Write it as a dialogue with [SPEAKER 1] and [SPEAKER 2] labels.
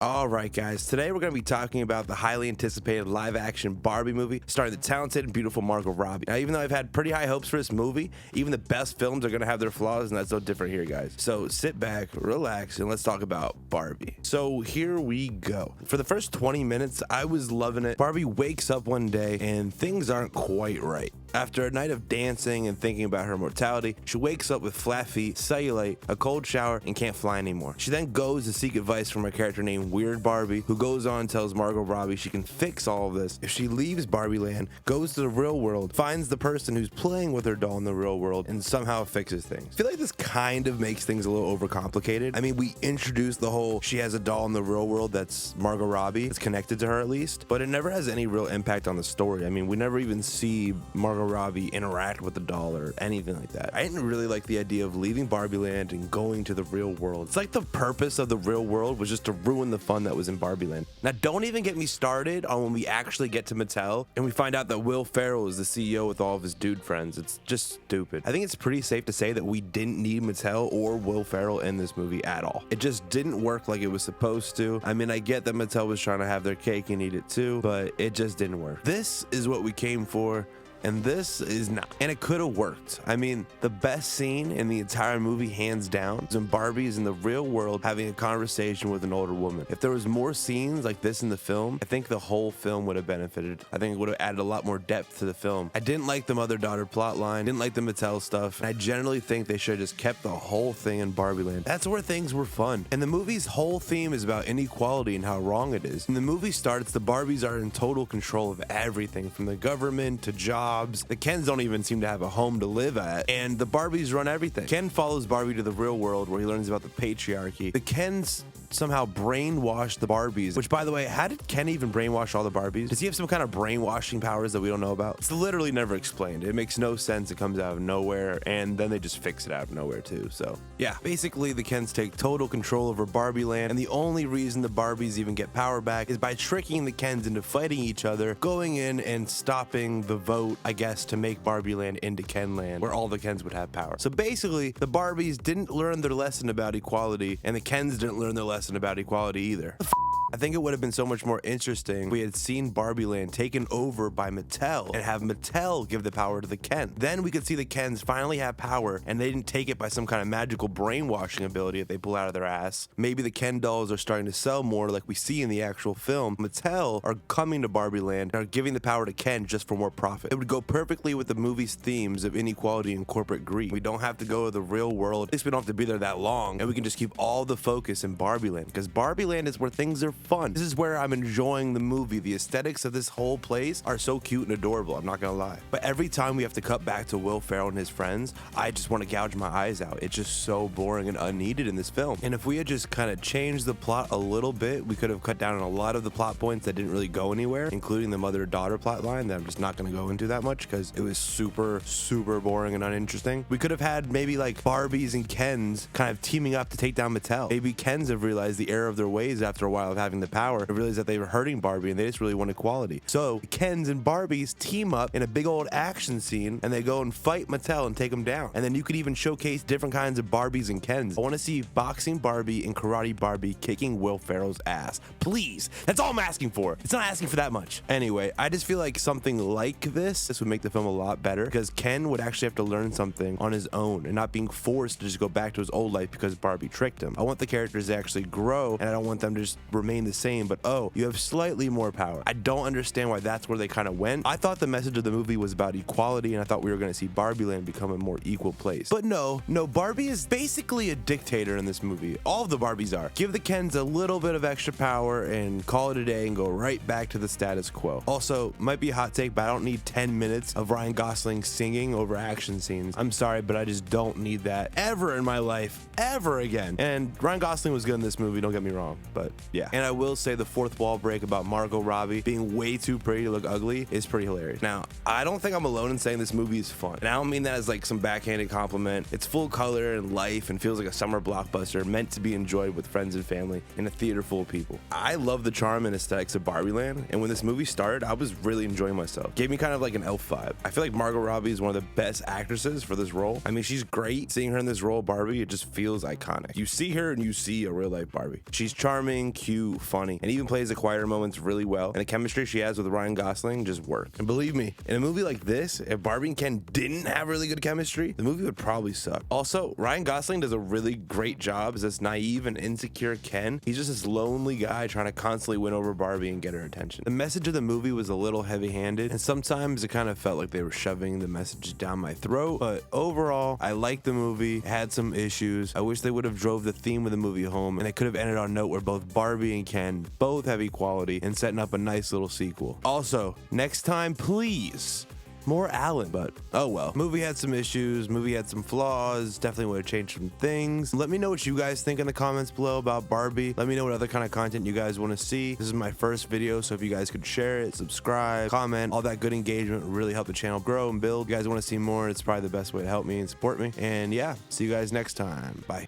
[SPEAKER 1] Alright guys, today we're going to be talking about the highly anticipated live-action Barbie movie starring the talented and beautiful Margot Robbie. Now, even though I've had pretty high hopes for this movie, even the best films are going to have their flaws, and that's no different here, guys. So sit back, relax, and let's talk about Barbie. So here we go. For the first 20 minutes, I was loving it. Barbie wakes up one day, and things aren't quite right. After a night of dancing and thinking about her mortality, she wakes up with flat feet, cellulite, a cold shower, and can't fly anymore. She then goes to seek advice from a character named Weird Barbie, who goes on and tells Margot Robbie she can fix all of this if she leaves Barbie Land, goes to the real world, finds the person who's playing with her doll in the real world, and somehow fixes things. I feel like this kind of makes things a little overcomplicated. I mean, we introduced the whole she has a doll in the real world that's Margot Robbie, it's connected to her at least, but it never has any real impact on the story. I mean, we never even see Margot Robbie interact with the doll or anything like that. I didn't really like the idea of leaving Barbie Land and going to the real world. It's like the purpose of the real world was just to ruin the fun that was in Barbie Land. Now, don't even get me started on when we actually get to Mattel and we find out that Will Ferrell is the CEO with all of his dude friends. It's just stupid. I think it's pretty safe to say that we didn't need Mattel or Will Ferrell in this movie at all. It just didn't work like it was supposed to. I mean, I get that Mattel was trying to have their cake and eat it too, but it just didn't work. This is what we came for, and this is not. And it could have worked. I mean, the best scene in the entire movie, hands down, is when Barbie is in the real world having a conversation with an older woman. If there was more scenes like this in the film, I think the whole film would have benefited. I think it would have added a lot more depth to the film. I didn't like the mother-daughter plot line, didn't like the Mattel stuff, and I generally think they should have just kept the whole thing in Barbie Land. That's where things were fun. And the movie's whole theme is about inequality and how wrong it is. When the movie starts, the Barbies are in total control of everything, from the government to jobs. The Kens don't even seem to have a home to live at, and the Barbies run everything. Ken follows Barbie to the real world where he learns about the patriarchy. The Kens somehow brainwash the Barbies, which, by the way, how did Ken even brainwash all the Barbies? Does he have some kind of brainwashing powers that we don't know about? It's literally never explained. It makes no sense. It comes out of nowhere, and then they just fix it out of nowhere too. So yeah, basically the Kens take total control over Barbie Land, and the only reason the Barbies even get power back is by tricking the Kens into fighting each other, going in and stopping the vote, I guess, to make Barbie Land into Ken Land, where all the Kens would have power. So basically, the Barbies didn't learn their lesson about equality, and the Kens didn't learn their lesson about equality either. I think it would have been so much more interesting if we had seen Barbie Land taken over by Mattel and have Mattel give the power to the Ken. Then we could see the Kens finally have power, and they didn't take it by some kind of magical brainwashing ability that they pull out of their ass. Maybe the Ken dolls are starting to sell more like we see in the actual film. Mattel are coming to Barbie Land and are giving the power to Ken just for more profit. It would go perfectly with the movie's themes of inequality and corporate greed. We don't have to go to the real world. At least we don't have to be there that long, and we can just keep all the focus in Barbie Land, because Barbie Land is where things are fun. This is where I'm enjoying the movie. The aesthetics of this whole place are so cute and adorable, I'm not gonna lie. But every time we have to cut back to Will Ferrell and his friends, I just want to gouge my eyes out. It's just so boring and unneeded in this film. And if we had just kind of changed the plot a little bit, we could have cut down on a lot of the plot points that didn't really go anywhere, including the mother-daughter plot line that I'm just not gonna go into that much because it was super boring and uninteresting. We could have had maybe like Barbies and Kens kind of teaming up to take down Mattel. Maybe Kens have realized the error of their ways after a while of having the power and realized that they were hurting Barbie and they just really want equality. So Kens and Barbies team up in a big old action scene and they go and fight Mattel and take them down. And then you could even showcase different kinds of Barbies and Kens. I want to see boxing Barbie and karate Barbie kicking Will Ferrell's ass. Please. That's all I'm asking for. It's not asking for that much. Anyway, I just feel like something like this would make the film a lot better, because Ken would actually have to learn something on his own and not being forced to just go back to his old life because Barbie tricked him. I want the characters to actually grow, and I don't want them to just remain the same, but oh, you have slightly more power. I don't understand why that's where they kind of went. I thought the message of the movie was about equality, and I thought we were going to see Barbie Land become a more equal place. But no, Barbie is basically a dictator in this movie. All of the Barbies are. Give the Kens a little bit of extra power and call it a day and go right back to the status quo. Also, might be a hot take, but I don't need 10 minutes of Ryan Gosling singing over action scenes. I'm sorry, but I just don't need that ever in my life, ever again. And Ryan Gosling was good in this movie, don't get me wrong, but yeah. And I will say the fourth wall break about Margot Robbie being way too pretty to look ugly is pretty hilarious. Now, I don't think I'm alone in saying this movie is fun. And I don't mean that as like some backhanded compliment. It's full color and life and feels like a summer blockbuster meant to be enjoyed with friends and family in a theater full of people. I love the charm and aesthetics of Barbie Land, and when this movie started, I was really enjoying myself. Gave me kind of like an elf vibe. I feel like Margot Robbie is one of the best actresses for this role. I mean, she's great. Seeing her in this role, Barbie, it just feels iconic. You see her and you see a real life Barbie. She's charming, cute, funny, and even plays the quieter moments really well. And the chemistry she has with Ryan Gosling just works. And believe me, in a movie like this, if Barbie and Ken didn't have really good chemistry, the movie would probably suck. Also, Ryan Gosling does a really great job as this naive and insecure Ken. He's just this lonely guy trying to constantly win over Barbie and get her attention. The message of the movie was a little heavy-handed, and sometimes it kind of felt like they were shoving the message down my throat, but overall, I liked the movie. It had some issues. I wish they would have drove the theme of the movie home, and it could have ended on a note where both Barbie and Ken both have equality and setting up a nice little sequel. Also, next time, please, more Alan, but oh well. Movie had some issues, movie had some flaws, definitely would have changed some things. Let me know what you guys think in the comments below about Barbie. Let me know what other kind of content you guys want to see. This is my first video, so if you guys could share it, subscribe, comment, all that good engagement would really help the channel grow and build. If you guys want to see more, it's probably the best way to help me and support me. And yeah, see you guys next time. Bye.